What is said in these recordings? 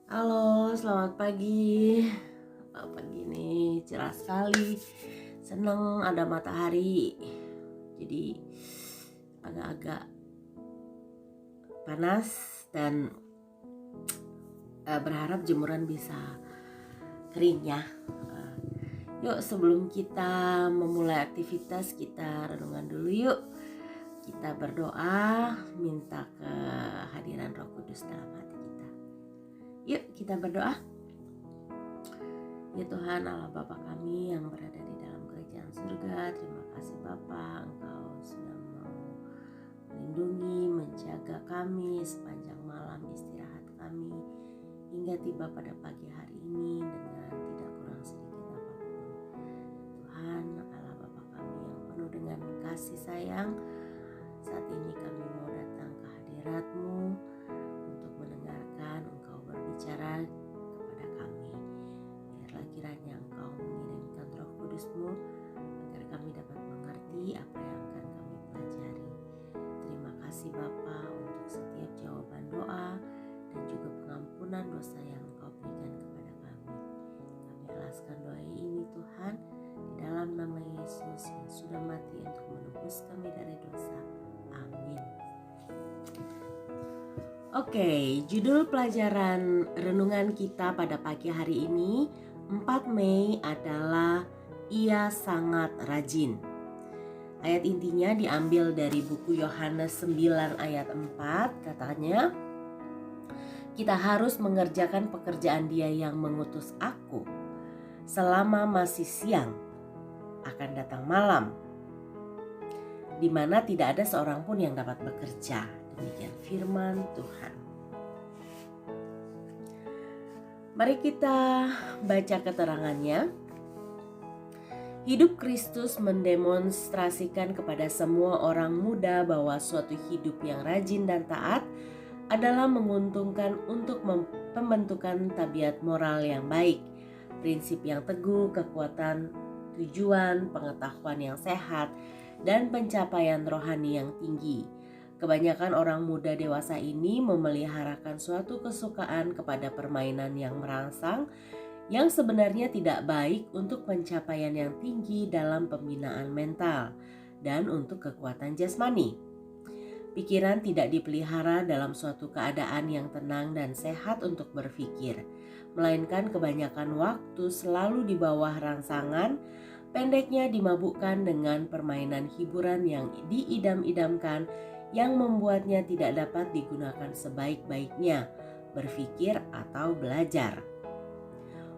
Halo, selamat pagi. Pagi ini cerah sekali. Seneng ada matahari. Jadi agak-agak panas dan berharap jemuran bisa kering ya. Yuk sebelum kita memulai aktivitas kita renungan dulu yuk. Kita berdoa minta kehadiran Roh Kudus dalam hati kita. Yuk kita berdoa. Ya Tuhan Allah Bapa kami yang berada di dalam kerajaan surga, terima kasih Bapa, Engkau sudah mau melindungi, menjaga kami sepanjang malam istirahat kami hingga tiba pada pagi hari ini dengan tidak kurang sedikit apapun. Tuhan Allah Bapa kami yang penuh dengan kasih sayang, saat ini kami mau datang ke hadirat-Mu untuk mendengarkan Engkau berbicara kepada kami. Biarlah kiranya Engkau mengirimkan Roh Kudus-Mu agar kami dapat mengerti apa yang akan kami pelajari. Terima kasih Bapa untuk setiap jawaban doa dan juga pengampunan dosa yang Engkau berikan kepada kami. Kami alaskan doa ini Tuhan di dalam nama Yesus yang sudah mati untuk menebus kami dari dosa. Amin. Oke, judul pelajaran renungan kita pada pagi hari ini 4 Mei adalah Ia Sangat Rajin. Ayat intinya diambil dari buku Yohanes 9 ayat 4, katanya, kita harus mengerjakan pekerjaan Dia yang mengutus aku. Selama masih siang, akan datang malam, di mana tidak ada seorang pun yang dapat bekerja. Demikian firman Tuhan. Mari kita baca keterangannya. Hidup Kristus mendemonstrasikan kepada semua orang muda bahwa suatu hidup yang rajin dan taat adalah menguntungkan untuk pembentukan tabiat moral yang baik, prinsip yang teguh, kekuatan tujuan, pengetahuan yang sehat, dan pencapaian rohani yang tinggi. Kebanyakan orang muda dewasa ini memeliharakan suatu kesukaan kepada permainan yang merangsang yang sebenarnya tidak baik untuk pencapaian yang tinggi dalam pembinaan mental dan untuk kekuatan jasmani. Pikiran tidak dipelihara dalam suatu keadaan yang tenang dan sehat untuk berpikir, melainkan kebanyakan waktu selalu di bawah rangsangan, pendeknya dimabukkan dengan permainan hiburan yang diidam-idamkan yang membuatnya tidak dapat digunakan sebaik-baiknya, berpikir atau belajar.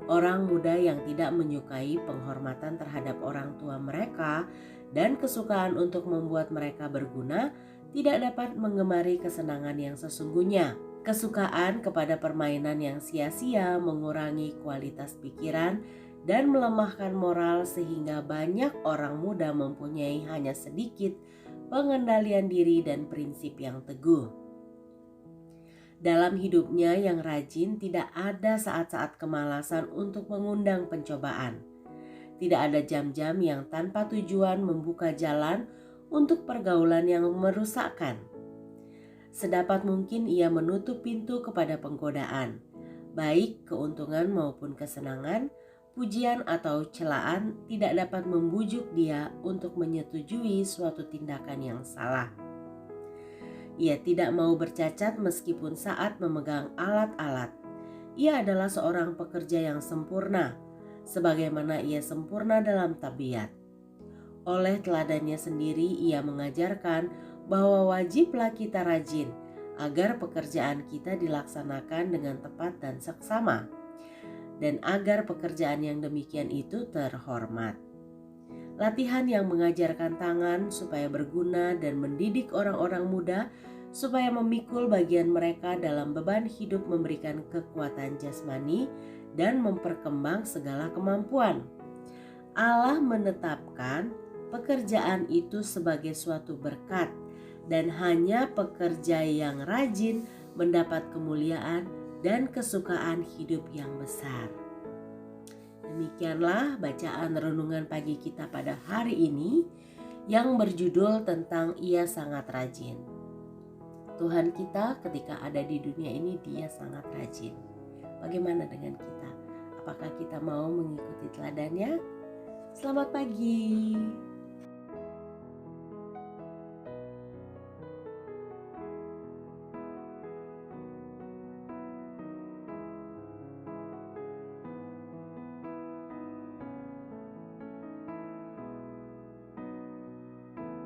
Orang muda yang tidak menyukai penghormatan terhadap orang tua mereka dan kesukaan untuk membuat mereka berguna tidak dapat menggemari kesenangan yang sesungguhnya. Kesukaan kepada permainan yang sia-sia mengurangi kualitas pikiran dan melemahkan moral sehingga banyak orang muda mempunyai hanya sedikit pengendalian diri dan prinsip yang teguh. Dalam hidupnya yang rajin tidak ada saat-saat kemalasan untuk mengundang pencobaan. Tidak ada jam-jam yang tanpa tujuan membuka jalan untuk pergaulan yang merusakkan. Sedapat mungkin ia menutup pintu kepada penggodaan, baik keuntungan maupun kesenangan, pujian atau celaan tidak dapat membujuk dia untuk menyetujui suatu tindakan yang salah. Ia tidak mau bercacat meskipun saat memegang alat-alat. Ia adalah seorang pekerja yang sempurna, sebagaimana ia sempurna dalam tabiat. Oleh teladannya sendiri ia mengajarkan bahwa wajiblah kita rajin agar pekerjaan kita dilaksanakan dengan tepat dan seksama, dan agar pekerjaan yang demikian itu terhormat. Latihan yang mengajarkan tangan supaya berguna dan mendidik orang-orang muda supaya memikul bagian mereka dalam beban hidup memberikan kekuatan jasmani dan memperkembang segala kemampuan. Allah menetapkan pekerjaan itu sebagai suatu berkat dan hanya pekerja yang rajin mendapat kemuliaan dan kesukaan hidup yang besar. Demikianlah bacaan renungan pagi kita pada hari ini yang berjudul tentang Ia Sangat Rajin. Tuhan kita ketika ada di dunia ini Dia sangat rajin. Bagaimana dengan kita? Apakah kita mau mengikuti teladannya? Selamat pagi.